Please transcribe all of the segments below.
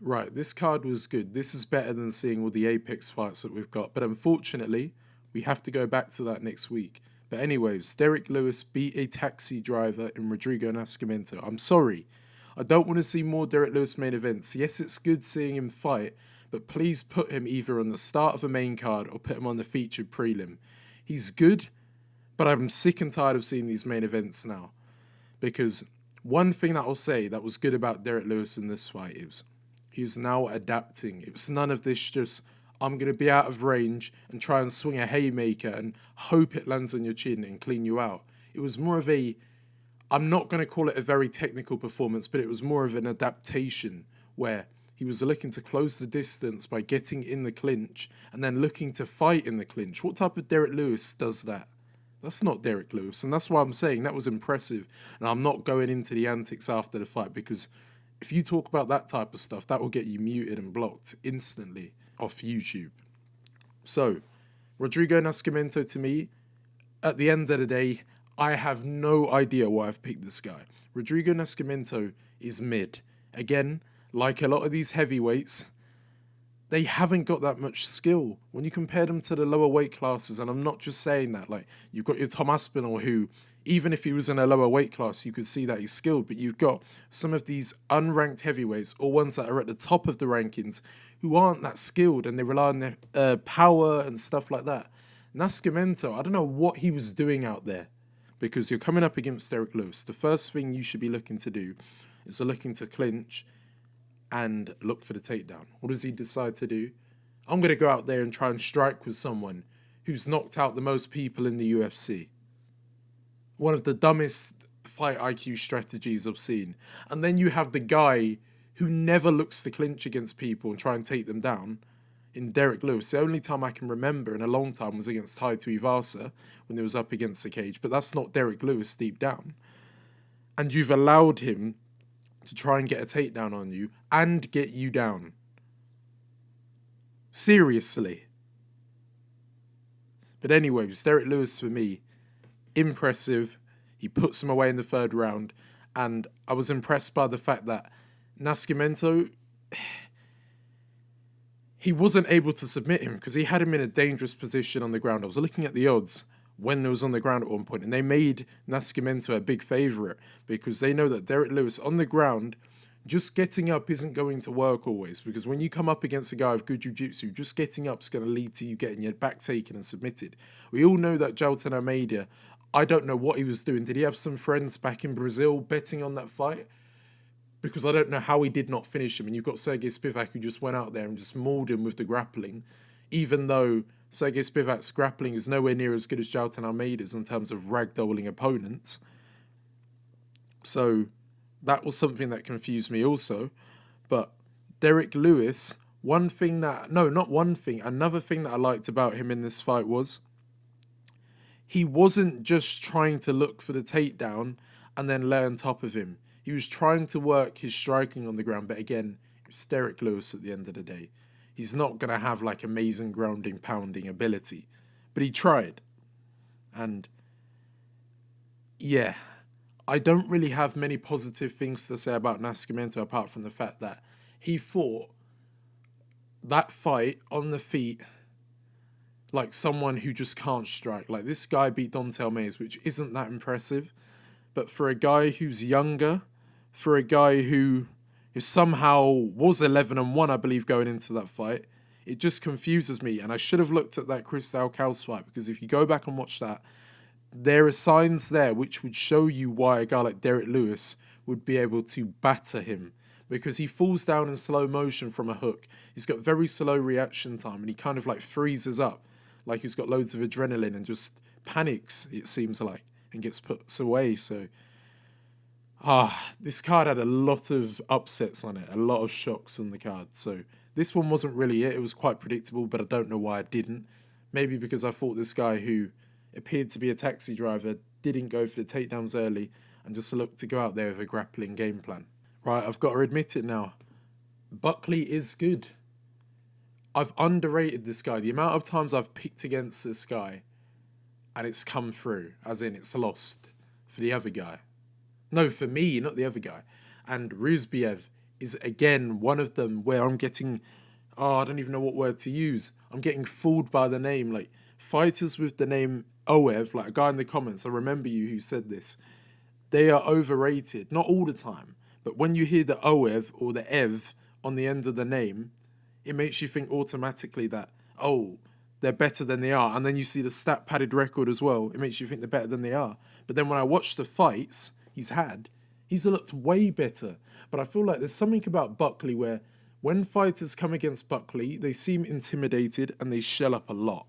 Right, this card was good. This is better than seeing all the Apex fights that we've got. But unfortunately, we have to go back to that next week. But anyways, Derrick Lewis beat a taxi driver in Rodrigo Nascimento. I'm sorry. I don't want to see more Derrick Lewis main events. Yes, it's good seeing him fight, but please put him either on the start of a main card or put him on the featured prelim. He's good, but I'm sick and tired of seeing these main events now. Because one thing that I'll say that was good about Derrick Lewis in this fight is he's now adapting. It was none of this just, I'm going to be out of range and try and swing a haymaker and hope it lands on your chin and clean you out. It was more of a, I'm not going to call it a very technical performance, but it was more of an adaptation where he was looking to close the distance by getting in the clinch and then looking to fight in the clinch. What type of Derrick Lewis does that? That's not Derrick Lewis, and that's why I'm saying that was impressive. And I'm not going into the antics after the fight, because if you talk about that type of stuff, that will get you muted and blocked instantly off YouTube. So, Rodrigo Nascimento, to me, at the end of the day, I have no idea why I've picked this guy. Rodrigo Nascimento is mid. Again, like a lot of these heavyweights, they haven't got that much skill. When you compare them to the lower weight classes, and I'm not just saying that, like, you've got your Tom Aspinall who, even if he was in a lower weight class, you could see that he's skilled, but you've got some of these unranked heavyweights, or ones that are at the top of the rankings, who aren't that skilled, and they rely on their power and stuff like that. Nascimento, I don't know what he was doing out there, because you're coming up against Derrick Lewis. The first thing you should be looking to do is looking to clinch and look for the takedown. What does he decide to do? I'm going to go out there and try and strike with someone who's knocked out the most people in the UFC. One of the dumbest fight IQ strategies I've seen. And then you have the guy who never looks to clinch against people and try and take them down in Derrick Lewis. The only time I can remember in a long time was against Tai Tuivasa when he was up against the cage, but that's not Derrick Lewis deep down. And you've allowed him to try and get a takedown on you and get you down. Seriously. But anyways, Derrick Lewis for me, impressive. He puts him away in the third round, and I was impressed by the fact that Nascimento, he wasn't able to submit him because he had him in a dangerous position on the ground. I was looking at the odds when he was on the ground at one point, and they made Nascimento a big favourite because they know that Derrick Lewis on the ground, just getting up isn't going to work always, because when you come up against a guy with good jiu-jitsu, just getting up is going to lead to you getting your back taken and submitted. We all know that Jailton Almeida, I don't know what he was doing. Did he have some friends back in Brazil betting on that fight? Because I don't know how he did not finish him. And you've got Sergey Spivak who just went out there and just mauled him with the grappling, even though Sergey Spivak's grappling is nowhere near as good as Jailton Almeida's in terms of ragdolling opponents. So that was something that confused me also. But Derrick Lewis, another thing that I liked about him in this fight was he wasn't just trying to look for the takedown and then lay on top of him. He was trying to work his striking on the ground, but again, it's Derrick Lewis at the end of the day. He's not going to have like amazing grounding, pounding ability, but he tried. And yeah, I don't really have many positive things to say about Nascimento apart from the fact that he fought that fight on the feet like someone who just can't strike. Like, this guy beat Dontel Mays, which isn't that impressive. But for a guy who's younger, for a guy who somehow was 11-1, I believe, going into that fight, it just confuses me. And I should have looked at that Chris Alcaus fight, because if you go back and watch that, there are signs there which would show you why a guy like Derrick Lewis would be able to batter him. Because he falls down in slow motion from a hook. He's got very slow reaction time, and he kind of like freezes up, like he's got loads of adrenaline and just panics, it seems like, and gets put away. So, this card had a lot of upsets on it, a lot of shocks on the card. So this one wasn't really it. It was quite predictable, but I don't know why I didn't. Maybe because I thought this guy who appeared to be a taxi driver didn't go for the takedowns early and just looked to go out there with a grappling game plan. Right, I've got to admit it now. Buckley is good. I've underrated this guy. The amount of times I've picked against this guy and it's come through, as in it's lost for the other guy. No, for me, not the other guy. And Ruziboev is, again, one of them where I'm getting, I don't even know what word to use. I'm getting fooled by the name. Like, fighters with the name Oev, like a guy in the comments, I remember you who said this, they are overrated. Not all the time, but when you hear the Oev or the Ev on the end of the name, it makes you think automatically that, oh, they're better than they are. And then you see the stat padded record as well. It makes you think they're better than they are. But then when I watch the fights he's looked way better. But I feel like there's something about Buckley where when fighters come against Buckley, they seem intimidated and they shell up a lot.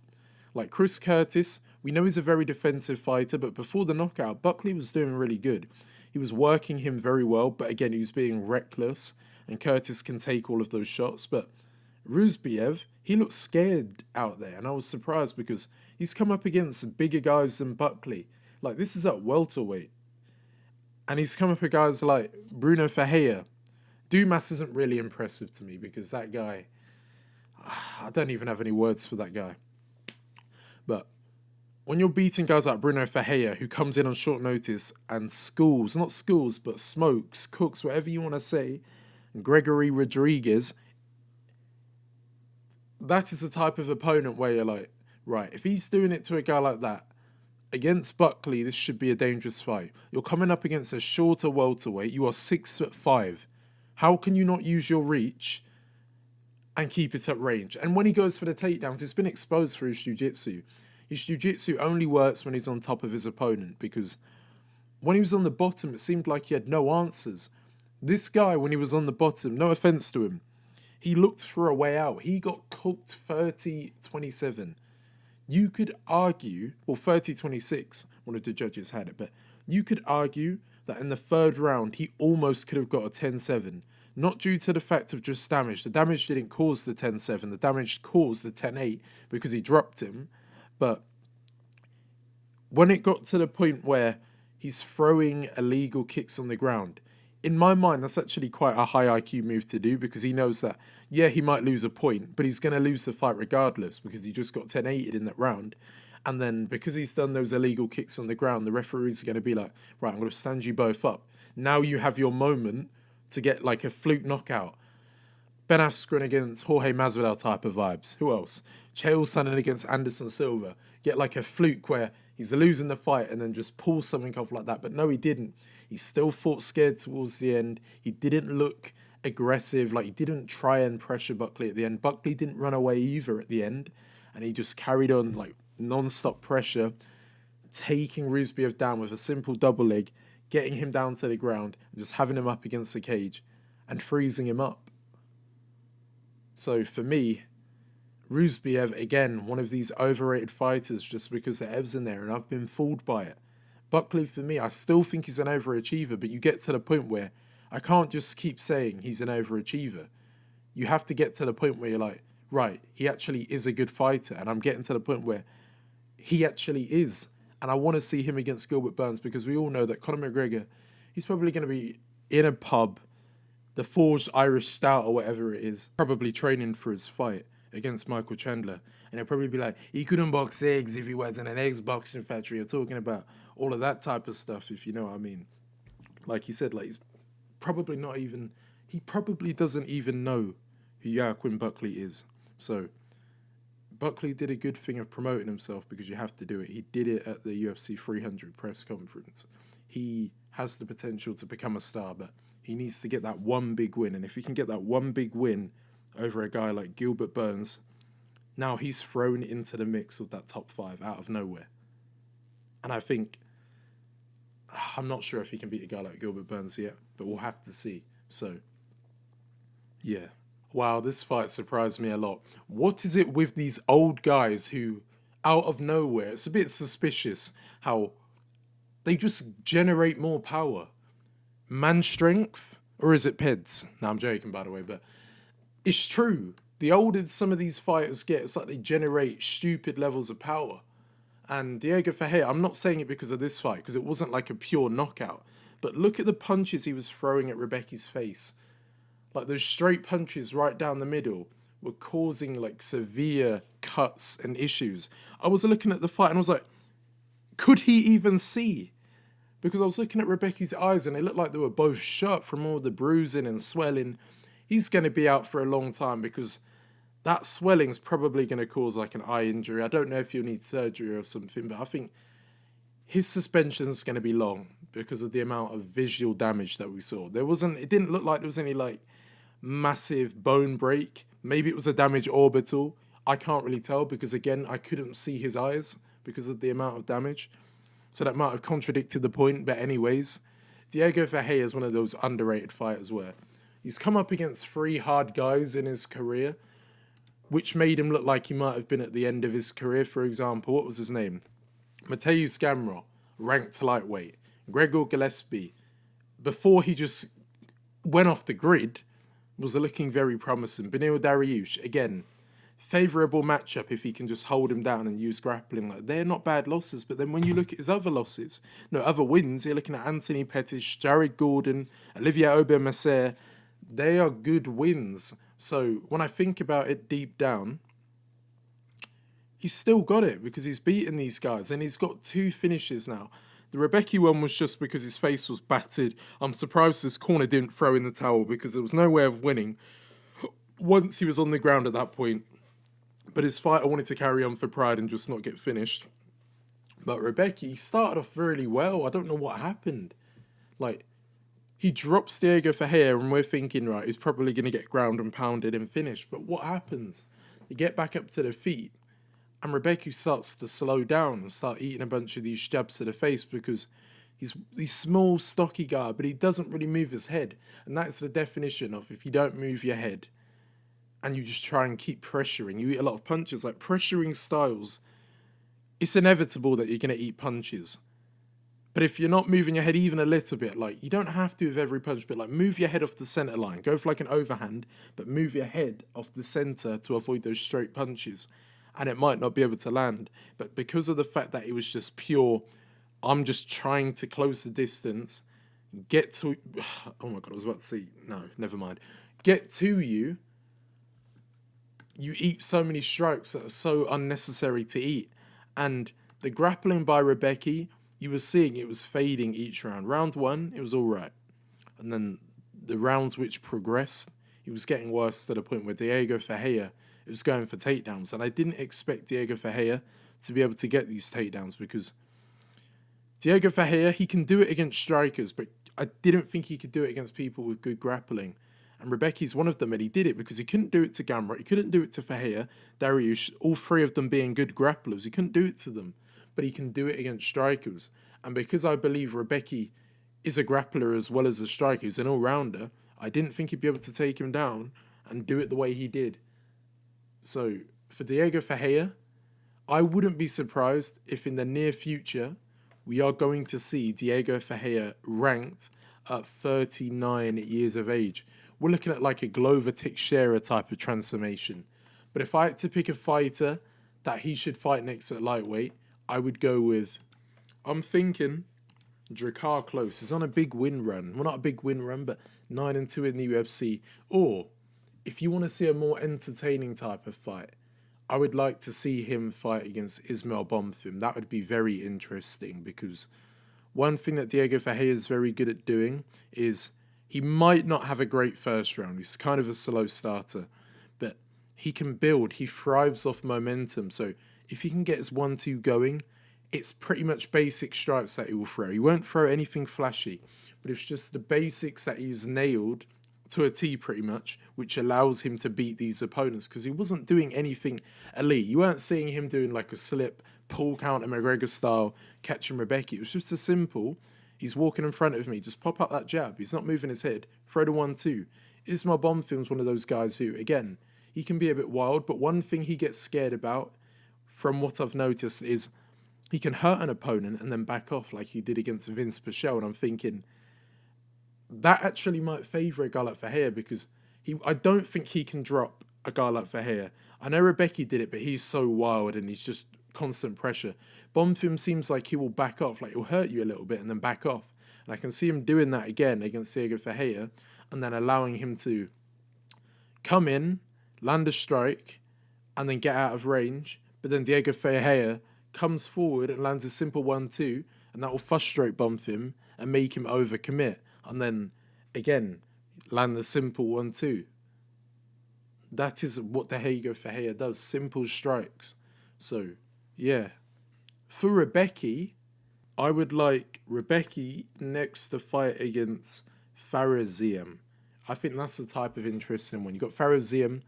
Like Chris Curtis, we know he's a very defensive fighter, but before the knockout, Buckley was doing really good. He was working him very well, but again, he was being reckless, and Curtis can take all of those shots. But Ruziboev, he looked scared out there, and I was surprised because he's come up against bigger guys than Buckley. Like, this is at welterweight. And he's come up with guys like Bruno Ferreira. Dumas isn't really impressive to me because that guy, I don't even have any words for that guy. But when you're beating guys like Bruno Ferreira, who comes in on short notice and not schools, but smokes, cooks, whatever you want to say, Gregory Rodriguez, that is the type of opponent where you're like, right, if he's doing it to a guy like that, against Buckley, this should be a dangerous fight. You're coming up against a shorter welterweight. You are 6'5". How can you not use your reach and keep it at range? And when he goes for the takedowns, it's been exposed for his jiu-jitsu. His jiu-jitsu only works when he's on top of his opponent, because when he was on the bottom, it seemed like he had no answers. This guy, when he was on the bottom, no offense to him, he looked for a way out. He got cooked 30-27. You could argue, well, 30-26, one of the judges had it, but you could argue that in the third round, he almost could have got a 10-7. Not due to the fact of just damage. The damage didn't cause the 10-7. The damage caused the 10-8 because he dropped him. But when it got to the point where he's throwing illegal kicks on the ground, in my mind, that's actually quite a high IQ move to do, because he knows that, yeah, he might lose a point, but he's going to lose the fight regardless because he just got 10-8'd in that round. And then because he's done those illegal kicks on the ground, the referees are going to be like, right, I'm going to stand you both up. Now you have your moment to get like a fluke knockout. Ben Askren against Jorge Masvidal type of vibes. Who else? Chael Sonnen against Anderson Silva. Get like a fluke where he's losing the fight and then just pull something off like that. But no, he didn't. He still fought scared towards the end. He didn't look aggressive. Like, he didn't try and pressure Buckley at the end. Buckley didn't run away either at the end. And he just carried on like non-stop pressure, taking Ruziboev down with a simple double leg, getting him down to the ground, and just having him up against the cage and freezing him up. So for me, Ruziboev, again, one of these overrated fighters just because the Ev's in there, and I've been fooled by it. Buckley, for me, I still think he's an overachiever, but you get to the point where I can't just keep saying he's an overachiever. You have to get to the point where you're like, right, he actually is a good fighter, and I'm getting to the point where he actually is. And I want to see him against Gilbert Burns, because we all know that Conor McGregor, he's probably going to be in a pub, the Forged Irish Stout or whatever it is, probably training for his fight against Michael Chandler. And he'll probably be like, he couldn't box eggs if he was in an eggs boxing factory. You're talking about all of that type of stuff, if you know what I mean. Like he said, like, he's probably not even, he probably doesn't even know who Joaquin Buckley is. So Buckley did a good thing of promoting himself, because you have to do it. He did it at the UFC 300 press conference. He has the potential to become a star, but he needs to get that one big win. And if he can get that one big win over a guy like Gilbert Burns, now he's thrown into the mix of that top 5 out of nowhere. And I think, I'm not sure if he can beat a guy like Gilbert Burns yet, but we'll have to see. So, yeah. Wow, this fight surprised me a lot. What is it with these old guys who, out of nowhere, it's a bit suspicious how they just generate more power? Man strength? Or is it PEDs? No, I'm joking, by the way, but it's true. The older some of these fighters get, it's like they generate stupid levels of power. And Diego Ferreira, I'm not saying it because of this fight, because it wasn't like a pure knockout, but look at the punches he was throwing at Rębecki's face. Like, those straight punches right down the middle were causing like severe cuts and issues. I was looking at the fight and I was like, could he even see? because I was looking at Rębecki's eyes and they looked like they were both shut from all the bruising and swelling. He's going to be out for a long time because that swelling's probably going to cause like an eye injury. I don't know if you'll need surgery or something, but I think his suspension's going to be long because of the amount of visual damage that we saw. It didn't look like there was any like massive bone break. Maybe it was a damaged orbital. I can't really tell because, again, I couldn't see his eyes because of the amount of damage. So that might have contradicted the point. But anyways, Diego Ferreira is one of those underrated fighters where he's come up against 3 hard guys in his career, which made him look like he might have been at the end of his career. For example, what was his name? Mateusz Gamrot, ranked lightweight. Gregor Gillespie, before he just went off the grid, was looking very promising. Benil Dariush, again, favourable matchup if he can just hold him down and use grappling. Like, they're not bad losses, but then when you look at his other wins, you're looking at Anthony Pettis, Jared Gordon, Olivier Aubin-Mercier. They are good wins. So when I think about it deep down, he's still got it because he's beaten these guys and he's got 2 finishes now. The Rębecki one was just because his face was battered. I'm surprised his corner didn't throw in the towel because there was no way of winning once he was on the ground at that point. But his fighter wanted to carry on for pride and just not get finished. But Rębecki started off really well. I don't know what happened. Like, he drops Diego Ferreira and we're thinking, right, he's probably going to get ground and pounded and finished. But what happens? They get back up to their feet and Rębecki starts to slow down and start eating a bunch of these jabs to the face because he's small, stocky guy, but he doesn't really move his head. And that's the definition of if you don't move your head and you just try and keep pressuring, you eat a lot of punches. Like, pressuring styles, it's inevitable that you're going to eat punches. But if you're not moving your head even a little bit, like, you don't have to with every punch, but like, move your head off the center line. Go for like an overhand, but move your head off the center to avoid those straight punches. And it might not be able to land. But because of the fact that it was just pure, I'm just trying to close the distance, get to... Oh my God, I was about to say... No, never mind. Get to you. You eat so many strikes that are so unnecessary to eat. And the grappling by Rębecki, you were seeing it was fading each round. Round 1, it was all right. And then the rounds which progressed, it was getting worse to the point where Diego Ferreira, it was going for takedowns. And I didn't expect Diego Ferreira to be able to get these takedowns because Diego Ferreira, he can do it against strikers, but I didn't think he could do it against people with good grappling. And Rębecki's one of them, and he did it because he couldn't do it to Gamrot, he couldn't do it to Ferreira, Dariush, all 3 of them being good grapplers. He couldn't do it to them, but he can do it against strikers. And because I believe Rębecki is a grappler as well as a striker, he's an all-rounder, I didn't think he'd be able to take him down and do it the way he did. So, for Diego Ferreira, I wouldn't be surprised if in the near future we are going to see Diego Ferreira ranked at 39 years of age. We're looking at like a Glover Teixeira type of transformation. But if I had to pick a fighter that he should fight next at lightweight, I would go with, I'm thinking, Drakkar Klose. He's on a big win run. Well, not a big win run, but 9-2 in the UFC. Or, if you want to see a more entertaining type of fight, I would like to see him fight against Ismail Bonfim. That would be very interesting because one thing that Diego Ferreira is very good at doing is he might not have a great first round. He's kind of a slow starter, but he can build. He thrives off momentum. So if he can get his 1-2 going, it's pretty much basic strikes that he will throw. He won't throw anything flashy, but it's just the basics that he's nailed to a T pretty much, which allows him to beat these opponents because he wasn't doing anything elite. You weren't seeing him doing like a slip, pull counter McGregor style, catching Rębecki. It was just a simple, he's walking in front of me, just pop up that jab. He's not moving his head, throw the 1-2. Ismail Bonfim's one of those guys who, again, he can be a bit wild, but one thing he gets scared about, from what I've noticed, is he can hurt an opponent and then back off like he did against Vince Pichel. And I'm thinking, that actually might favour a guy like Ferreira because I don't think he can drop a guy like Ferreira. I know Rębecki did it, but he's so wild and he's just constant pressure. Bonfim seems like he will back off, like he'll hurt you a little bit and then back off. And I can see him doing that again against Diego Ferreira and then allowing him to come in, land a strike, and then get out of range. But then Diego Ferreira comes forward and lands a simple 1-2 and that will frustrate bump him and make him overcommit, and then again land the simple 1-2. That is what Ferreira does, simple strikes. So yeah, for Rębecki, I would like Rębecki next to fight against Ferreira. I think that's the type of interesting one. You've got Ferreira,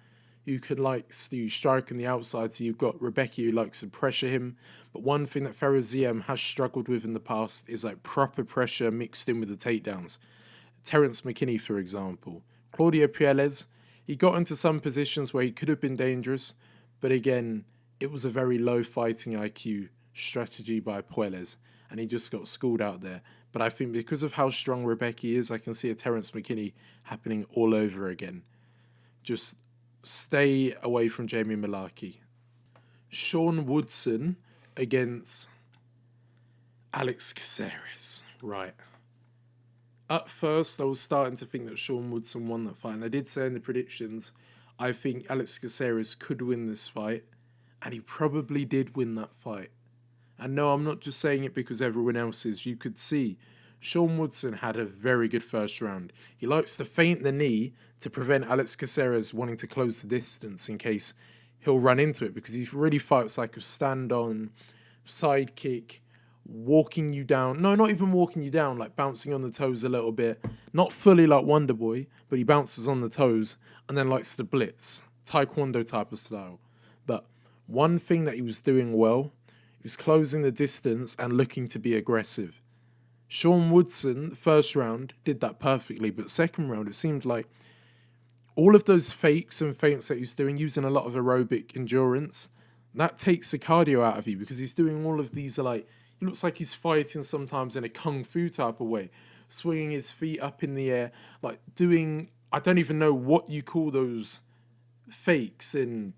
who could to strike on the outside, so you've got Rębecki who likes to pressure him. But one thing that Ferreira has struggled with in the past is proper pressure mixed in with the takedowns. Terrance McKinney, for example. Claudio Puelles, he got into some positions where he could have been dangerous, but again, it was a very low fighting IQ strategy by Puelles, and he just got schooled out there. But I think because of how strong Rębecki is, I can see a Terrance McKinney happening all over again. Just stay away from Jamie Mullarkey. Sean Woodson against Alex Caceres. Right. At first, I was starting to think that Sean Woodson won that fight. And I did say in the predictions, I think Alex Caceres could win this fight. And he probably did win that fight. And no, I'm not just saying it because everyone else is. You could see Sean Woodson had a very good first round. He likes to feint the knee to prevent Alex Caceres wanting to close the distance in case he'll run into it, because he really fights like a stand-on, side kick, walking you down. No, not even walking you down, like bouncing on the toes a little bit. Not fully like Wonderboy, but he bounces on the toes and then likes to blitz. Taekwondo type of style. But one thing that he was doing well, he was closing the distance and looking to be aggressive. Sean Woodson, first round, did that perfectly, but second round, it seemed like all of those fakes and feints that he's doing, using a lot of aerobic endurance, that takes the cardio out of you, because he's doing all of these, it looks like he's fighting sometimes in a kung fu type of way, swinging his feet up in the air, doing, I don't even know what you call those fakes and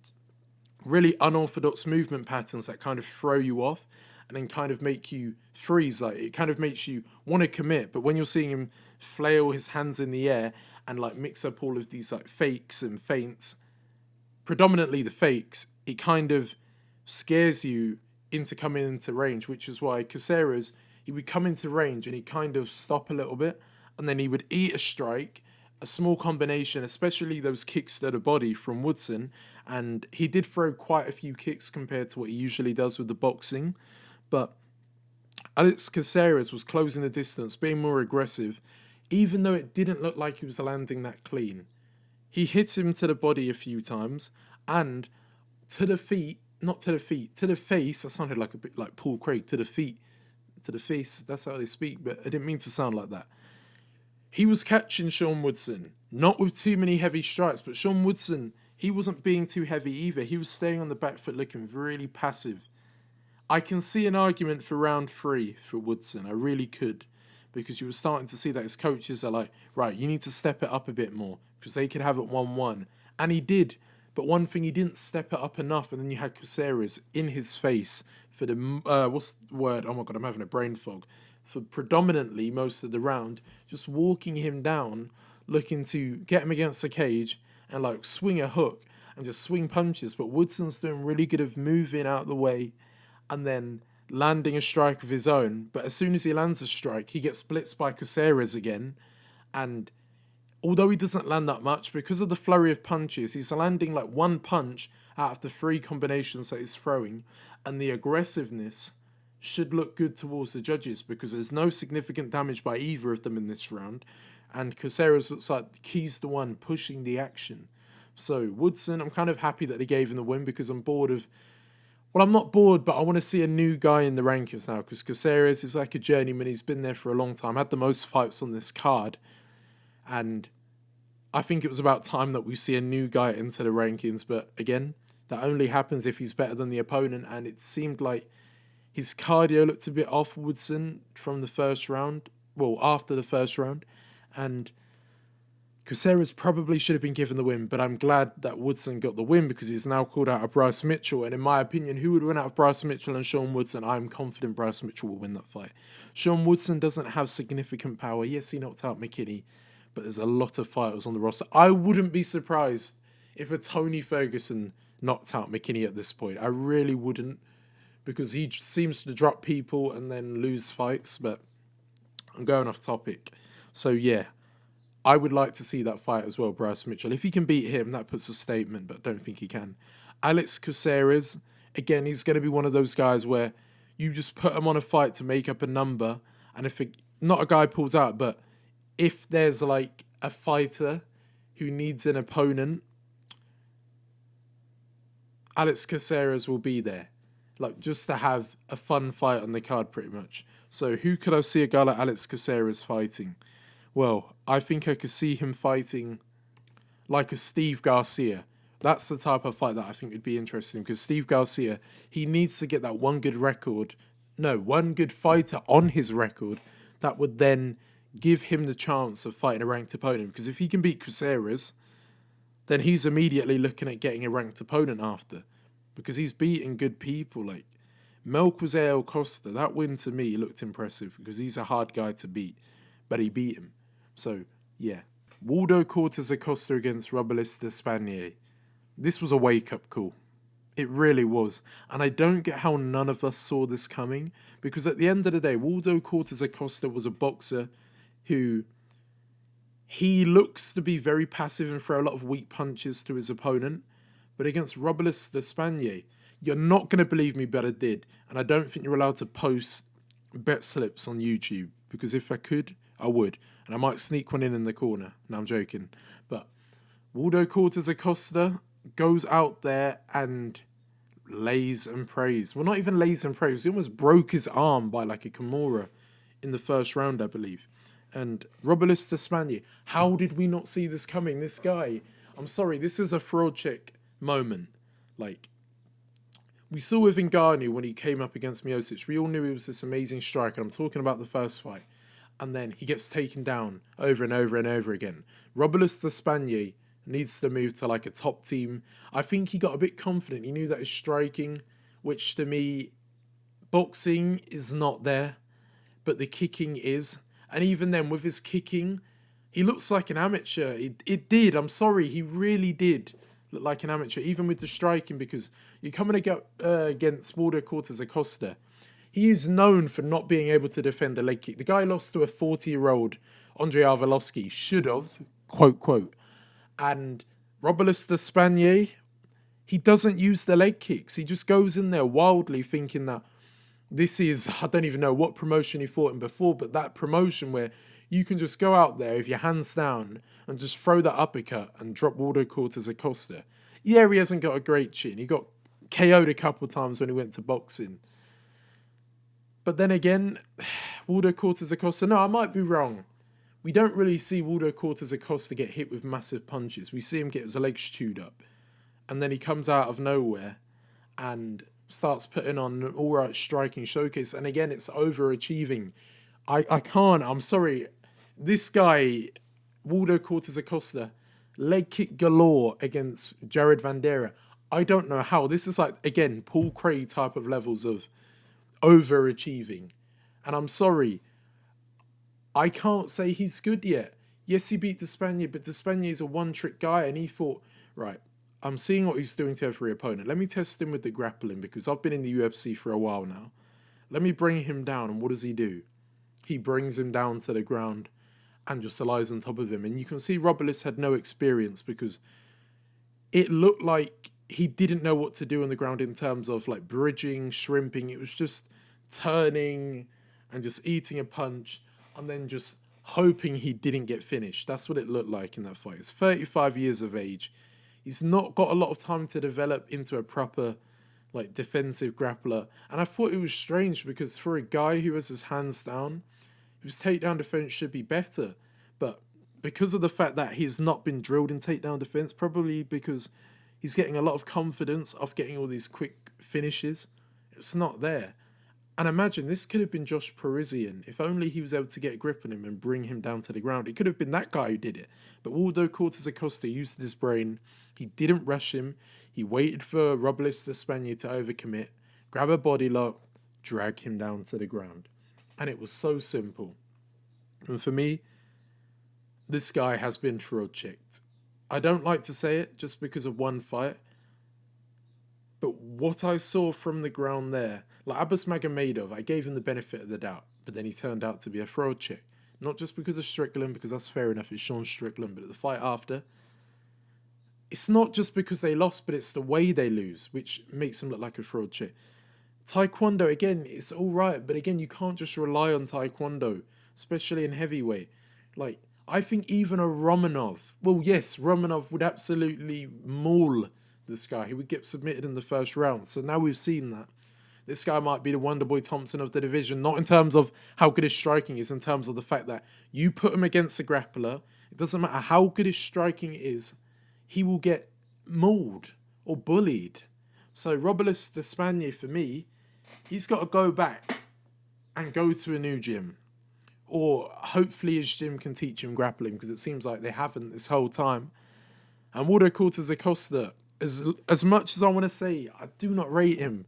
really unorthodox movement patterns that kind of throw you off and then kind of make you freeze. It kind of makes you want to commit, but when you're seeing him flail his hands in the air and mix up all of these fakes and feints, predominantly the fakes, it kind of scares you into coming into range, which is why Caceres, he would come into range and he'd kind of stop a little bit, and then he would eat a strike, a small combination, especially those kicks to the body from Woodson, and he did throw quite a few kicks compared to what he usually does with the boxing, but Alex Caceres was closing the distance, being more aggressive, even though it didn't look like he was landing that clean. He hit him to the body a few times, and to the feet, not to the feet, to the face. I sounded like a bit like Paul Craig. To the feet, to the face. That's how they speak, but I didn't mean to sound like that. He was catching Sean Woodson, not with too many heavy strikes, but Sean Woodson, he wasn't being too heavy either. He was staying on the back foot looking really passive. I can see an argument for round 3 for Woodson. I really could, because you were starting to see that his coaches are like, right, you need to step it up a bit more, because they could have it 1-1. And he did. But one thing, he didn't step it up enough, and then you had Caceres in his face for the, what's the word? Oh my God, I'm having a brain fog. For predominantly most of the round, just walking him down, looking to get him against the cage and swing a hook and just swing punches. But Woodson's doing really good of moving out of the way and then landing a strike of his own. But as soon as he lands a strike, he gets blitzed by Caceres again. And although he doesn't land that much, because of the flurry of punches, he's landing one punch out of the 3 combinations that he's throwing. And the aggressiveness should look good towards the judges, because there's no significant damage by either of them in this round. And Caceres looks like he's the one pushing the action. So Woodson, I'm kind of happy that they gave him the win, because I'm bored of... Well, I'm not bored, but I want to see a new guy in the rankings now, because Caceres is like a journeyman. He's been there for a long time, had the most fights on this card. And I think it was about time that we see a new guy into the rankings. But again, that only happens if he's better than the opponent. And it seemed like his cardio looked a bit off Woodson from the first round. Well, after the first round. And Caceres probably should have been given the win, but I'm glad that Woodson got the win, because he's now called out of Bryce Mitchell. And in my opinion, who would win out of Bryce Mitchell and Sean Woodson? I'm confident Bryce Mitchell will win that fight. Sean Woodson doesn't have significant power. Yes, he knocked out McKinney, but there's a lot of fighters on the roster. I wouldn't be surprised if a Tony Ferguson knocked out McKinney at this point. I really wouldn't, because he seems to drop people and then lose fights, but I'm going off topic. So yeah, I would like to see that fight as well, Bryce Mitchell. If he can beat him, that puts a statement, but I don't think he can. Alex Caceres, again, he's going to be one of those guys where you just put him on a fight to make up a number, and if not a guy pulls out, but if there's like a fighter who needs an opponent, Alex Caceres will be there. Like, just to have a fun fight on the card, pretty much. So who could I see a guy like Alex Caceres fighting? Well, I think I could see him fighting like a Steve Garcia. That's the type of fight that I think would be interesting, because Steve Garcia, he needs to get that one good fighter on his record that would then give him the chance of fighting a ranked opponent. Because if he can beat Caceres, then he's immediately looking at getting a ranked opponent after, because he's beating good people. Like Cortes-Acosta, that win to me looked impressive because he's a hard guy to beat, but he beat him. So yeah, Waldo Cortes-Acosta against Robelis Despaigne. This was a wake-up call. It really was. And I don't get how none of us saw this coming, because at the end of the day, Waldo Cortes-Acosta was a boxer who, he looks to be very passive and throw a lot of weak punches to his opponent. But against Robelis Despaigne, you're not going to believe me, but I did. And I don't think you're allowed to post bet slips on YouTube, because if I could, I would. And I might sneak one in the corner. No, I'm joking. But Waldo Cortes-Acosta goes out there and lays and prays. Well, not even lays and prays. He almost broke his arm by like a Kimura in the first round, I believe. And Robelis Despaigne, how did we not see this coming? This guy, I'm sorry, this is a fraud check moment. Like, we saw with Ngannou when he came up against Miocic, we all knew he was this amazing striker. I'm talking about the first fight. And then he gets taken down over and over and over again. Robelis Despaigne needs to move to like a top team. I think he got a bit confident. He knew that his striking, which to me, boxing is not there, but the kicking is. And even then, with his kicking, he looks like an amateur. It did. I'm sorry. He really did look like an amateur, even with the striking, because you're coming against Waldo Cortes-Acosta. He is known for not being able to defend the leg kick. The guy lost to a 40-year-old Andrei Arlovski. Should have, quote, quote. And Robelis Despaigne, he doesn't use the leg kicks. He just goes in there wildly thinking that this is, I don't even know what promotion he fought in before, but that promotion where you can just go out there with your hands down and just throw that uppercut and drop Waldo Cortes-Acosta. Yeah, he hasn't got a great chin. He got KO'd a couple of times when he went to boxing. But then again, Waldo Cortes-Acosta, no, I might be wrong. We don't really see Waldo Cortes-Acosta get hit with massive punches. We see him get his legs chewed up. And then he comes out of nowhere and starts putting on an alright striking showcase. And again, it's overachieving. I can't, I'm sorry. This guy, Waldo Cortes-Acosta, leg kick galore against Jared Vandeira. I don't know how. This is like, again, Paul Craig type of levels of overachieving. And I'm sorry, I can't say he's good yet. Yes, he beat Despaigne, but Despaigne is a one-trick guy, and he thought, right, I'm seeing what he's doing to every opponent. Let me test him with the grappling, because I've been in the UFC for a while now. Let me bring him down, and what does he do? He brings him down to the ground and just lies on top of him. And you can see Robelis had no experience, because it looked like he didn't know what to do on the ground in terms of like bridging, shrimping. It was just turning and just eating a punch and then just hoping he didn't get finished. That's what it looked like in that fight. He's 35 years of age. He's not got a lot of time to develop into a proper like defensive grappler. And I thought it was strange, because for a guy who has his hands down, his takedown defense should be better. But because of the fact that he's not been drilled in takedown defense, probably because he's getting a lot of confidence off getting all these quick finishes, it's not there. And imagine, this could have been Josh Parisian. If only he was able to get a grip on him and bring him down to the ground. It could have been that guy who did it. But Waldo Cortes-Acosta used his brain. He didn't rush him. He waited for Robelis Despaigne to overcommit, grab a body lock, drag him down to the ground. And it was so simple. And for me, this guy has been fraud checked. I don't like to say it just because of one fight, But what I saw from the ground there, like Abbas Magomedov, I gave him the benefit of the doubt, but then he turned out to be a fraud chick. Not just because of Strickland, because that's fair enough, it's Sean Strickland, but at the fight after, it's not just because they lost, but it's the way they lose, which makes them look like a fraud chick. Taekwondo, again, it's all right, but again, you can't just rely on Taekwondo, especially in heavyweight. Like, I think even a Romanov, well, yes, Romanov would absolutely maul this guy. He would get submitted in the first round. So now we've seen that. This guy might be the Wonderboy Thompson of the division, not in terms of how good his striking is, in terms of the fact that you put him against a grappler, it doesn't matter how good his striking is, he will get mauled or bullied. So Robelis Despaigne, for me, he's got to go back and go to a new gym. Or hopefully his gym can teach him grappling, because it seems like they haven't this whole time. And Waldo Cortes-Acosta, as much as I want to say I do not rate him,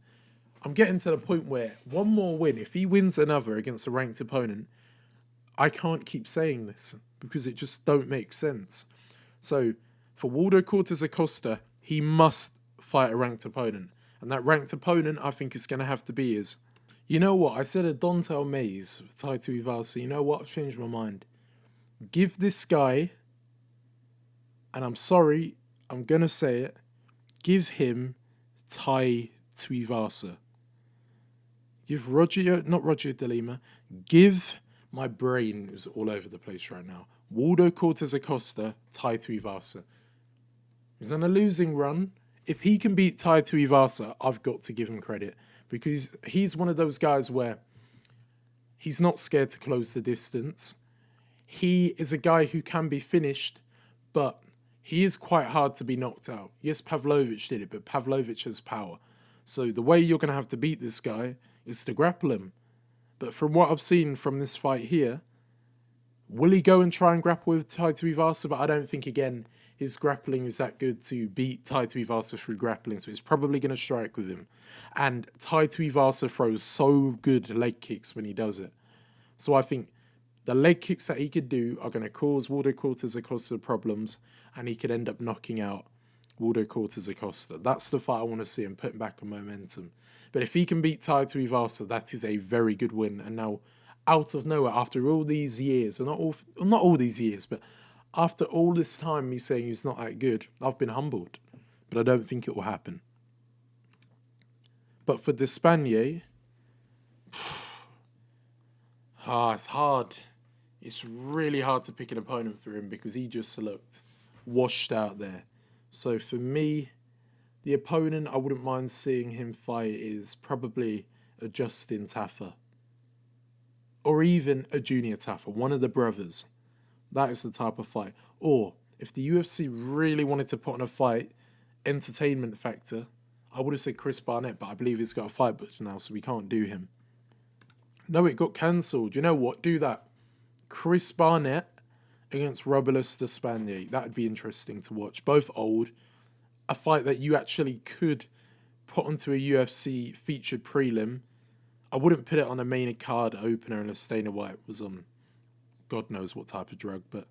I'm getting to the point where one more win, if he wins another against a ranked opponent, I can't keep saying this because it just don't make sense. So for Waldo Cortes-Acosta, he must fight a ranked opponent. And that ranked opponent I think is going to have to be his... You know what? I said a Dontel Mays, Taito Ivasa. You know what? I've changed my mind. Give this guy, and I'm sorry, I'm going to say it, give him Tai Tuivasa. Give not Roger De Lima, give my brain, who's all over the place right now, Waldo Cortes-Acosta, Tai Tuivasa. He's on a losing run. If he can beat Tai Tuivasa, I've got to give him credit, because he's one of those guys where he's not scared to close the distance. He is a guy who can be finished, but he is quite hard to be knocked out. Yes, Pavlovich did it, but Pavlovich has power. So the way you're going to have to beat this guy is to grapple him. But from what I've seen from this fight here, will he go and try and grapple with Tai Tuivasa? But I don't think, again, his grappling is that good to beat Tai Tuivasa through grappling. So he's probably going to strike with him. And Tai Tuivasa throws so good leg kicks when he does it. So I think the leg kicks that he could do are going to cause Waldo Cortes-Acosta problems, and he could end up knocking out Waldo Cortes-Acosta. That's the fight I want to see him putting back on momentum. But if he can beat Tai Tuivasa, that is a very good win. And now, out of nowhere, after all these years, or not all these years, but after all this time me saying he's not that good, I've been humbled. But I don't think it will happen. But for Despaigne, it's hard. It's really hard to pick an opponent for him because he just looked washed out there. So for me, the opponent I wouldn't mind seeing him fight is probably a Justin Taffer. Or even a Junior Taffer, one of the brothers. That is the type of fight. Or, if the UFC really wanted to put on a fight, entertainment factor, I would have said Chris Barnett, but I believe he's got a fight booked now, so we can't do him. No, it got cancelled. You know what? Do that. Chris Barnett against Robelis Despaigne. That would be interesting to watch. Both old. A fight that you actually could put onto a UFC featured prelim. I wouldn't put it on a main card opener unless Dana White was on God knows what type of drug, but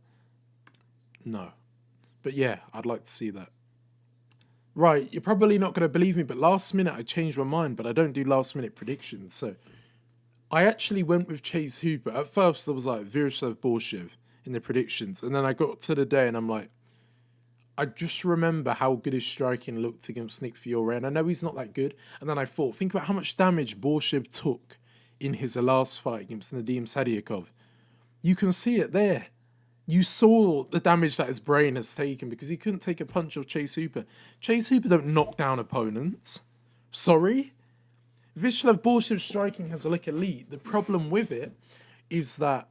no. But yeah, I'd like to see that. Right, you're probably not going to believe me, but last minute I changed my mind, but I don't do last minute predictions. So I actually went with Chase Hooper. At first there was like Viacheslav Borshchev in the predictions, and then I got to the day and I'm like, I just remember how good his striking looked against Nick Fiore, and I know he's not that good. And then I thought, think about how much damage Borshchev took in his last fight against Nadim Sadiakov. You can see it there. You saw the damage that his brain has taken because he couldn't take a punch of Chase Hooper. Chase Hooper don't knock down opponents. Sorry? Viacheslav Borshchev's striking has look elite. The problem with it is that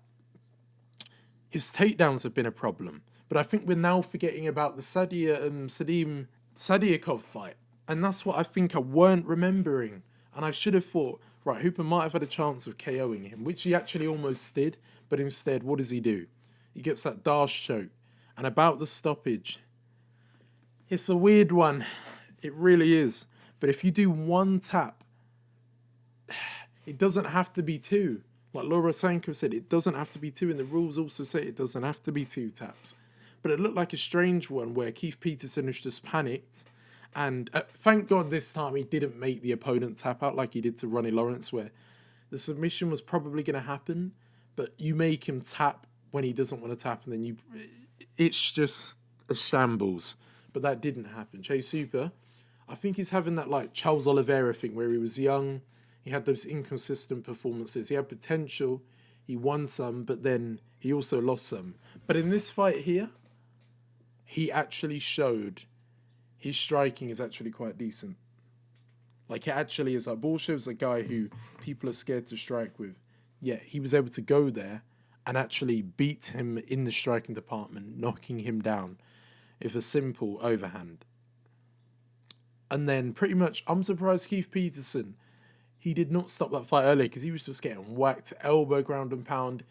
his takedowns have been a problem. But I think we're now forgetting about the Sadim Sadiakov fight. And that's what I think I weren't remembering. And I should have thought, right, Hooper might have had a chance of KOing him, which he actually almost did. But instead, what does he do? He gets that Darce choke. And about the stoppage, it's a weird one. It really is. But if you do one tap, it doesn't have to be two. Like Laura Sanko said, it doesn't have to be two. And the rules also say it doesn't have to be two taps. But it looked like a strange one where Keith Peterson has just panicked And thank God this time he didn't make the opponent tap out like he did to Ronnie Lawrence, where the submission was probably going to happen, but you make him tap when he doesn't want to tap, and then it's just a shambles. But that didn't happen. Chase Hooper, I think he's having that like Charles Oliveira thing where he was young, he had those inconsistent performances, he had potential, he won some, but then he also lost some. But in this fight here, he actually showed his striking is actually quite decent. Like, it actually is. Like, Borshchev's a guy who people are scared to strike with. Yeah, he was able to go there and actually beat him in the striking department, knocking him down with a simple overhand. And then, pretty much, I'm surprised Keith Peterson, he did not stop that fight earlier because he was just getting whacked, elbow, ground and pound.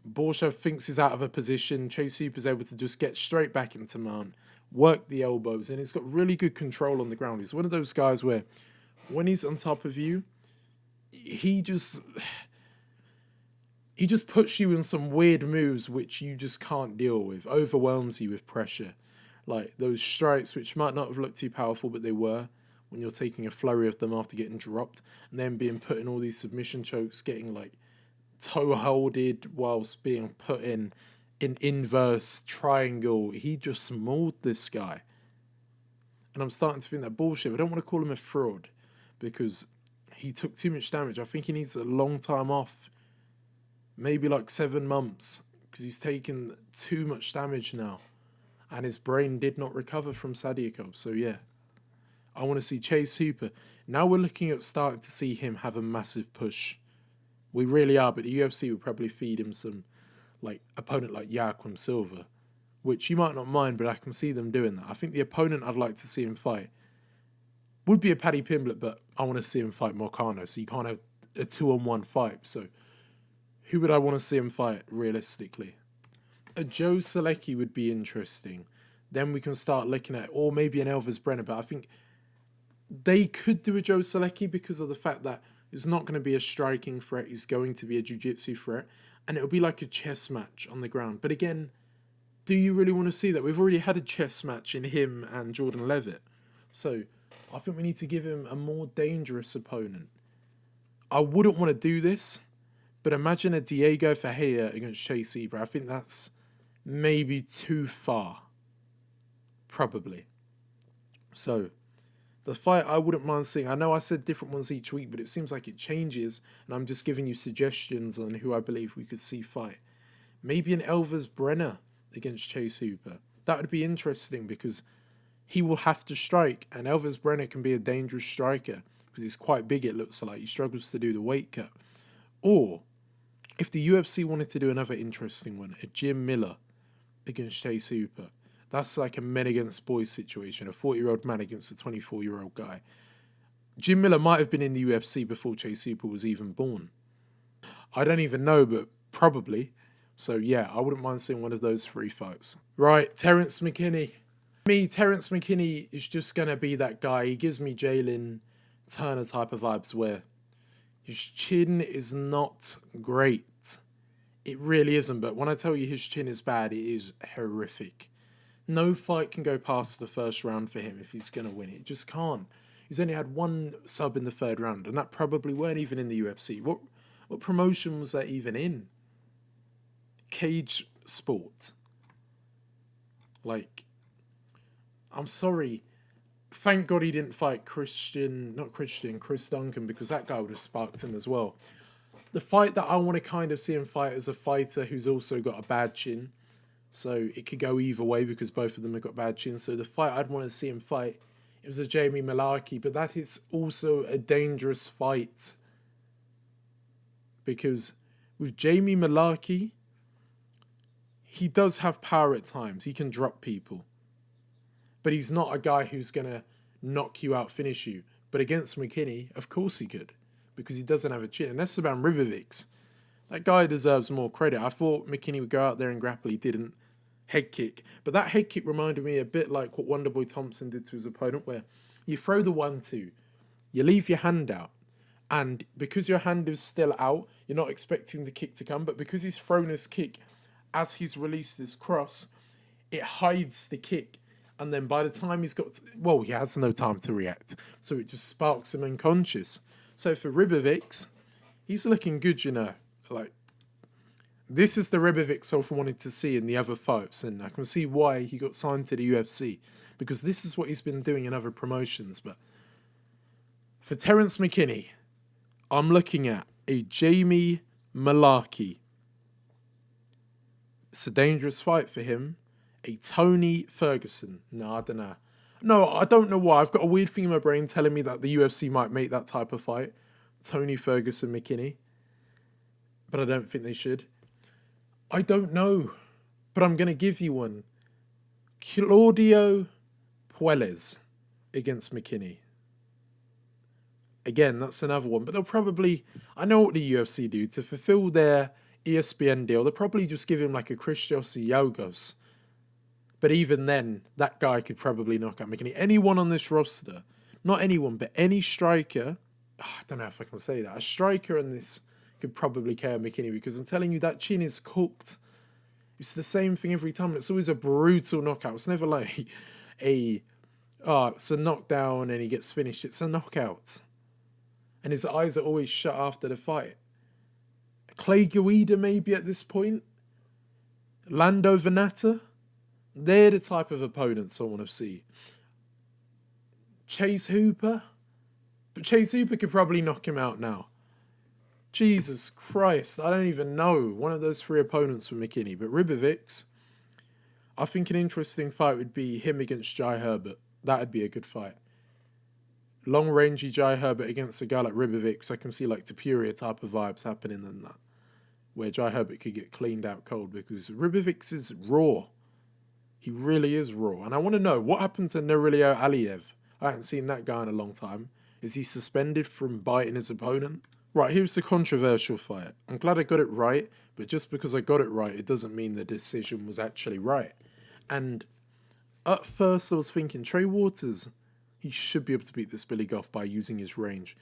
Borshchev thinks he's out of a position. Chase Hooper's able to just get straight back into mount, work the elbows, and he's got really good control on the ground. He's one of those guys where when he's on top of you, he just puts you in some weird moves which you just can't deal with, overwhelms you with pressure. Like those strikes which might not have looked too powerful, but they were, when you're taking a flurry of them after getting dropped, and then being put in all these submission chokes, getting like toe-holded whilst being put in inverse triangle. He just mauled this guy. And I'm starting to think that Borshchev, I don't want to call him a fraud, because he took too much damage. I think he needs a long time off, maybe like 7 months, because he's taken too much damage now, and his brain did not recover from Sadiakov. So yeah, I want to see Chase Hooper. Now we're looking at starting to see him have a massive push. We really are, but the UFC would probably feed him some like opponent like Joaquin Silva, which you might not mind, but I can see them doing that. I think the opponent I'd like to see him fight would be a Paddy Pimblett, but I want to see him fight Moicano, so you can't have a 2-on-1 fight. So who would I want to see him fight realistically? A Joe Selecki would be interesting. Then we can start looking at, or maybe an Elvis Brenner, but I think they could do a Joe Selecki because of the fact that it's not going to be a striking threat, he's going to be a jiu-jitsu threat, and it'll be like a chess match on the ground. But again, do you really want to see that? We've already had a chess match in him and Jordan Levitt. So I think we need to give him a more dangerous opponent. I wouldn't want to do this, but imagine a Diego Ferreira against Chase Hooper. I think that's maybe too far. Probably. So the fight I wouldn't mind seeing, I know I said different ones each week, but it seems like it changes, and I'm just giving you suggestions on who I believe we could see fight. Maybe an Elvis Brenner against Chase Hooper. That would be interesting because he will have to strike, and Elvis Brenner can be a dangerous striker because he's quite big, it looks like. He struggles to do the weight cut. Or, if the UFC wanted to do another interesting one, a Jim Miller against Chase Hooper. That's like a men against boys situation, a 40-year-old man against a 24-year-old guy. Jim Miller might have been in the UFC before Chase Hooper was even born. I don't even know, but probably. So yeah, I wouldn't mind seeing one of those 3 fights. Right, Terrance McKinney. Terrance McKinney is just going to be that guy. He gives me Jalen Turner type of vibes where his chin is not great. It really isn't, but when I tell you his chin is bad, it is horrific. No fight can go past the first round for him if he's going to win. It just can't. He's only had 1 sub in the 3rd round, and that probably weren't even in the UFC. What promotion was that even in? Cage sport. Like, I'm sorry. Thank God he didn't fight Chris Duncan, because that guy would have sparked him as well. The fight that I want to kind of see him fight is a fighter who's also got a bad chin. So it could go either way because both of them have got bad chins. So the fight I'd want to see him fight, it was a Jamie Malarkey, but that is also a dangerous fight. Because with Jamie Malarkey, he does have power at times. He can drop people. But he's not a guy who's going to knock you out, finish you. But against McKinney, of course he could. Because he doesn't have a chin. And Esteban Ribovics, that guy deserves more credit. I thought McKinney would go out there and grapple. He didn't. Head kick. But that head kick reminded me a bit like what Wonderboy Thompson did to his opponent, where you throw the 1-2, you leave your hand out, and because your hand is still out, you're not expecting the kick to come, but because he's thrown his kick as he's released his cross, it hides the kick, And then by the time he's got... well, he has no time to react. So it just sparks him unconscious. So for Ribovics, he's looking good, you know. Like, this is the Ribovics I wanted to see in the other fights. And I can see why he got signed to the UFC. Because this is what he's been doing in other promotions. But for Terrance McKinney, I'm looking at a Jamie Malarkey. It's a dangerous fight for him. A Tony Ferguson. No, I don't know. No, I don't know why. I've got a weird thing in my brain telling me that the UFC might make that type of fight. Tony Ferguson McKinney. But I don't think they should. I don't know. But I'm going to give you one. Claudio Puelles against McKinney. Again, that's another one. But they'll probably... I know what the UFC do. To fulfill their ESPN deal, they'll probably just give him like a Christos Iogos. But even then, that guy could probably knock out McKinney. Anyone on this roster, not anyone, but any striker, I don't know if I can say that, a striker on this could probably KO McKinney, because I'm telling you, that chin is cooked. It's the same thing every time. It's always a brutal knockout. It's never like it's a knockdown and he gets finished. It's a knockout. And his eyes are always shut after the fight. Clay Guida maybe at this point. Lando Venata. They're the type of opponents I want to see. Chase Hooper. But Chase Hooper could probably knock him out now. Jesus Christ, I don't even know. One of those three opponents for McKinney. But Ribovics, I think an interesting fight would be him against Jai Herbert. That would be a good fight. Long-rangey Jai Herbert against a guy like Ribovics. I can see like Tapuria type of vibes happening in that. Where Jai Herbert could get cleaned out cold, because Ribovics is raw. He really is raw. And I want to know, what happened to Nursulton Aliyev? I haven't seen that guy in a long time. Is he suspended from biting his opponent? Right, here's the controversial fight. I'm glad I got it right, but just because I got it right, it doesn't mean the decision was actually right. And at first I was thinking, Trey Waters, he should be able to beat this Billy Goff by using his range.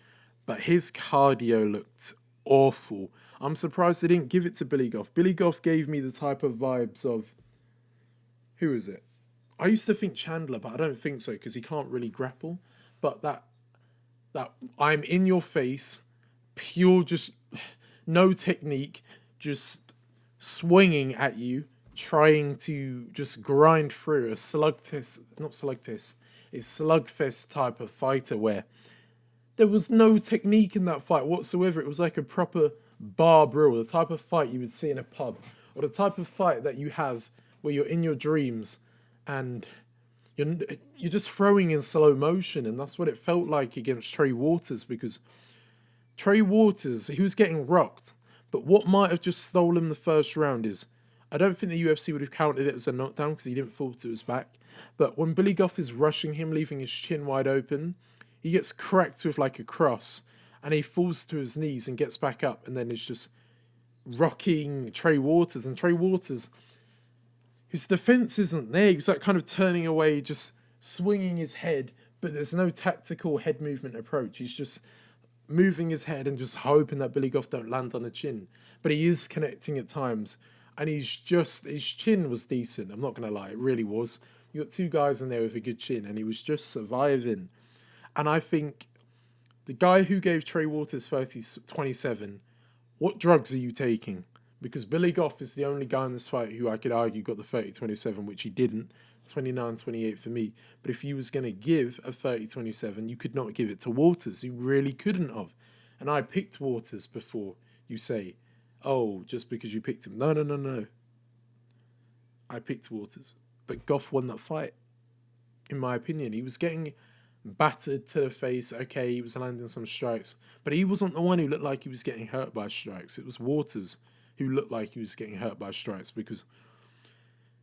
But his cardio looked awful. I'm surprised they didn't give it to Billy Goff. Billy Goff gave me the type of vibes of... who is it? I used to think Chandler, but I don't think so, because he can't really grapple. But that I'm in your face, pure, just no technique, just swinging at you, trying to just grind through a slugfest type of fighter where there was no technique in that fight whatsoever. It was like a proper bar brawl, the type of fight you would see in a pub, or the type of fight that you have where you're in your dreams and you're just throwing in slow motion. And that's what it felt like against Trey Waters, because Trey Waters, he was getting rocked. But what might have just stolen him the first round is, I don't think the UFC would have counted it as a knockdown because he didn't fall to his back. But when Billy Goff is rushing him, leaving his chin wide open, he gets cracked with like a cross and he falls to his knees and gets back up, and then it's just rocking Trey Waters. And Trey Waters, his defense isn't there. He's like kind of turning away, just swinging his head, but there's no tactical head movement approach. He's just moving his head and just hoping that Billy Goff don't land on the chin. But he is connecting at times, and his chin was decent. I'm not going to lie, it really was. You got two guys in there with a good chin, and he was just surviving. And I think the guy who gave Trey Waters 30-27, what drugs are you taking? Because Billy Goff is the only guy in this fight who I could argue got the 30-27, which he didn't. 29-28 for me. But if you was going to give a 30-27, you could not give it to Waters. You really couldn't have. And I picked Waters before you say, oh, just because you picked him. No. I picked Waters. But Goff won that fight, in my opinion. He was getting battered to the face. Okay, he was landing some strikes. But he wasn't the one who looked like he was getting hurt by strikes. It was Waters who looked like he was getting hurt by strikes, because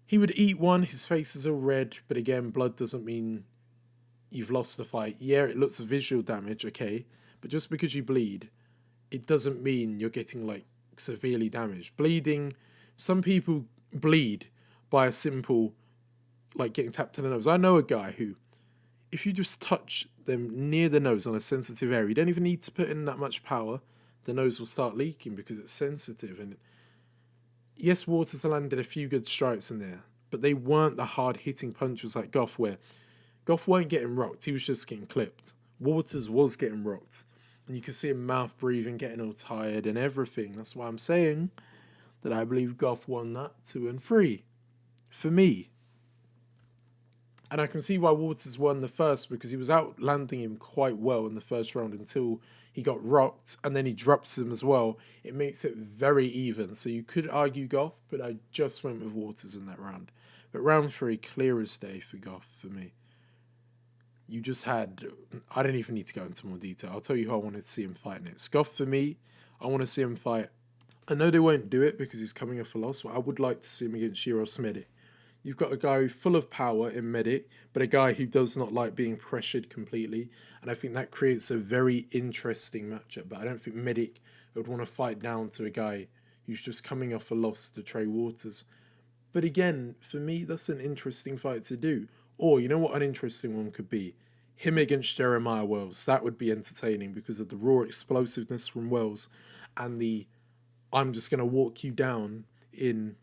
he would eat one, his face is all red, but again, blood doesn't mean you've lost the fight. Yeah, it looks visual damage, okay, but just because you bleed, it doesn't mean you're getting, like, severely damaged. Bleeding, some people bleed by a simple, like, getting tapped to the nose. I know a guy who, if you just touch them near the nose on a sensitive area, you don't even need to put in that much power, the nose will start leaking because it's sensitive. And yes, Waters landed a few good strikes in there. but they weren't the hard-hitting punches like Goff, where Goff weren't getting rocked, he was just getting clipped. Waters was getting rocked, and you could see him mouth breathing, getting all tired and everything. That's why I'm saying that I believe Goff won that 2 and 3 for me. And I can see why Waters won the first, because he was outlanding him quite well in the first round until he got rocked, and then he drops him as well. It makes it very even. So you could argue Goff, but I just went with Waters in that round. But round 3, clear as day for Goff for me. You just had... I don't even need to go into more detail. I'll tell you who I wanted to see him fight next. Goff for me, I want to see him fight. I know they won't do it because he's coming off a loss, but I would like to see him against Jiros Medic. You've got a guy full of power in Medic, but a guy who does not like being pressured completely. And I think that creates a very interesting matchup. But I don't think Medic would want to fight down to a guy who's just coming off a loss to Trey Waters. But again, for me, that's an interesting fight to do. Or, you know what an interesting one could be? Him against Jeremiah Wells. That would be entertaining because of the raw explosiveness from Wells and the I'm just going to walk you down in...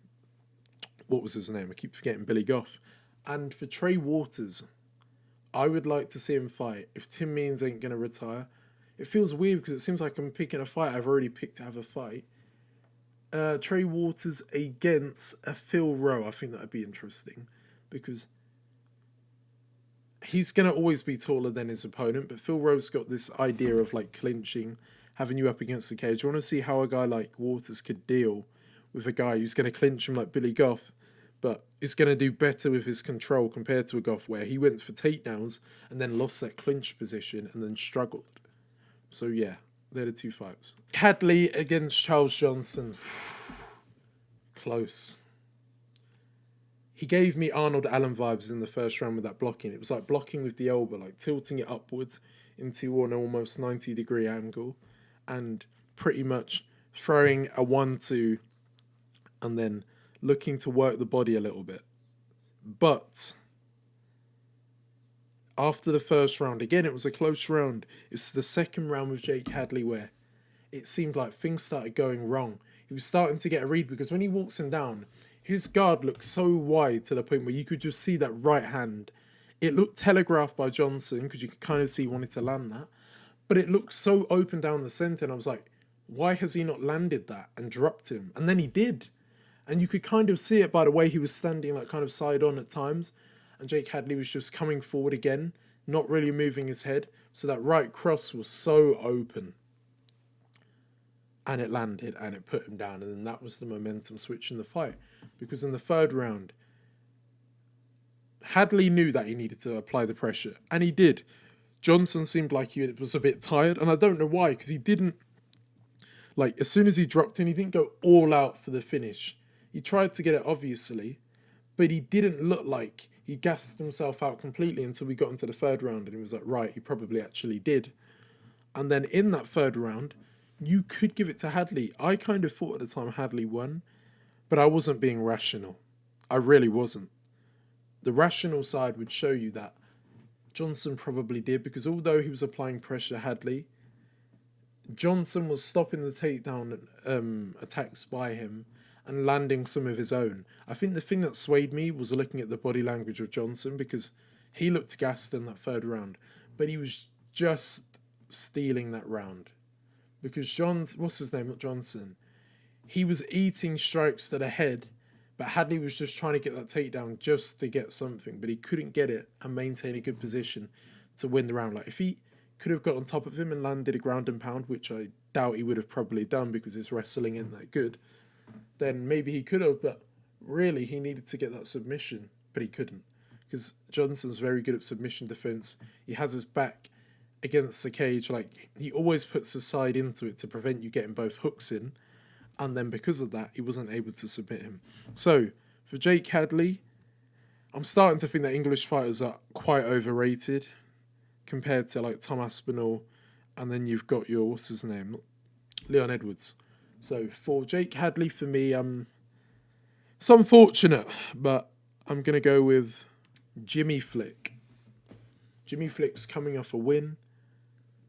What was his name? I keep forgetting. Billy Goff. And for Trey Waters, I would like to see him fight. If Tim Means ain't going to retire, it feels weird because it seems like I'm picking a fight I've already picked to have a fight. Trey Waters against a Phil Rowe. I think that would be interesting because he's going to always be taller than his opponent, but Phil Rowe's got this idea of like clinching, having you up against the cage. I want to see how a guy like Waters could deal with a guy who's going to clinch him like Billy Goff, but is going to do better with his control compared to a Goff where he went for takedowns and then lost that clinch position and then struggled. So yeah, they're the 2 fights. Hadley against Charles Johnson. Close. He gave me Arnold Allen vibes in the first round with that blocking. It was like blocking with the elbow, like tilting it upwards into an almost 90-degree angle and pretty much throwing a 1-2 and then looking to work the body a little bit. But after the first round, again, it was a close round. It was the second round with Jake Hadley where it seemed like things started going wrong. He was starting to get a read because when he walks him down, his guard looked so wide to the point where you could just see that right hand. It looked telegraphed by Johnson because you could kind of see he wanted to land that. But it looked so open down the centre and I was like, why has he not landed that and dropped him? And then he did. And you could kind of see it by the way he was standing like kind of side on at times. And Jake Hadley was just coming forward again, not really moving his head. So that right cross was so open. And it landed and it put him down. And then that was the momentum switch in the fight. Because in the third round, Hadley knew that he needed to apply the pressure. And he did. Johnson seemed like he was a bit tired. And I don't know why, because he didn't, like, as soon as he dropped in, he didn't go all out for the finish. He tried to get it, obviously, but he didn't look like he gassed himself out completely until we got into the third round. And he was like, right, he probably actually did. And then in that third round, you could give it to Hadley. I kind of thought at the time Hadley won, but I wasn't being rational. I really wasn't. The rational side would show you that Johnson probably did, because although he was applying pressure, Hadley, Johnson was stopping the takedown attacks by him and landing some of his own. I think the thing that swayed me was looking at the body language of Johnson, because he looked gassed in that third round, but he was just stealing that round. Because what's his name, not Johnson, he was eating strikes to the head, but Hadley was just trying to get that takedown just to get something, but he couldn't get it and maintain a good position to win the round. Like, if he could have got on top of him and landed a ground and pound, which I doubt he would have probably done because his wrestling isn't that good, then maybe he could have, but really he needed to get that submission, but he couldn't, because Johnson's very good at submission defense. He has his back against the cage, like, he always puts his side into it to prevent you getting both hooks in, and then because of that, he wasn't able to submit him. So, for Jake Hadley, I'm starting to think that English fighters are quite overrated compared to, like, Tom Aspinall, and then you've got your, what's his name, Leon Edwards. So, for Jake Hadley, for me, it's unfortunate, but I'm going to go with Jimmy Flick. Jimmy Flick's coming off a win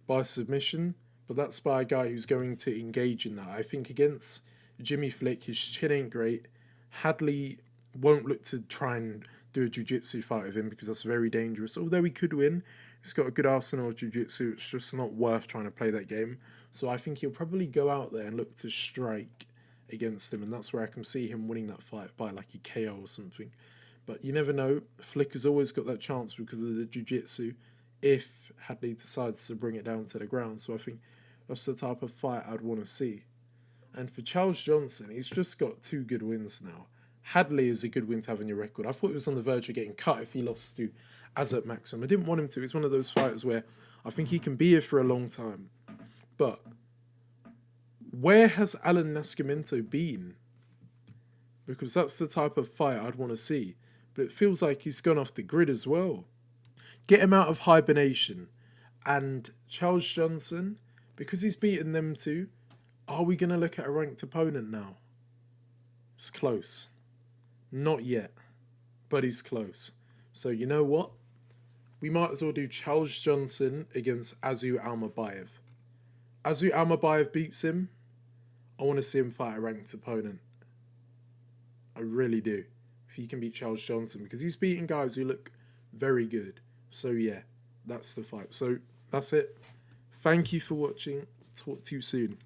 by submission, but that's by a guy who's going to engage in that. I think against Jimmy Flick, his chin ain't great. Hadley won't look to try and do a jiu-jitsu fight with him because that's very dangerous. Although he could win, he's got a good arsenal of jiu-jitsu. It's just not worth trying to play that game. So I think he'll probably go out there and look to strike against him, and that's where I can see him winning that fight by like a KO or something. But you never know. Flicker's always got that chance because of the jiu-jitsu if Hadley decides to bring it down to the ground. So I think that's the type of fight I'd want to see. And for Charles Johnson, he's just got 2 good wins now. Hadley is a good win to have in your record. I thought he was on the verge of getting cut if he lost to Azat Maxim. I didn't want him to. He's one of those fighters where I think he can be here for a long time. But where has Alan Nascimento been? Because that's the type of fight I'd want to see. But it feels like he's gone off the grid as well. Get him out of hibernation. And Charles Johnson, because he's beaten them two, are we going to look at a ranked opponent now? It's close. Not yet. But he's close. So you know what? We might as well do Charles Johnson against Azu Almabayev. Azu Almabayev beats him. I want to see him fight a ranked opponent. I really do. If he can beat Charles Johnson. Because he's beating guys who look very good. So yeah, that's the fight. So that's it. Thank you for watching. Talk to you soon.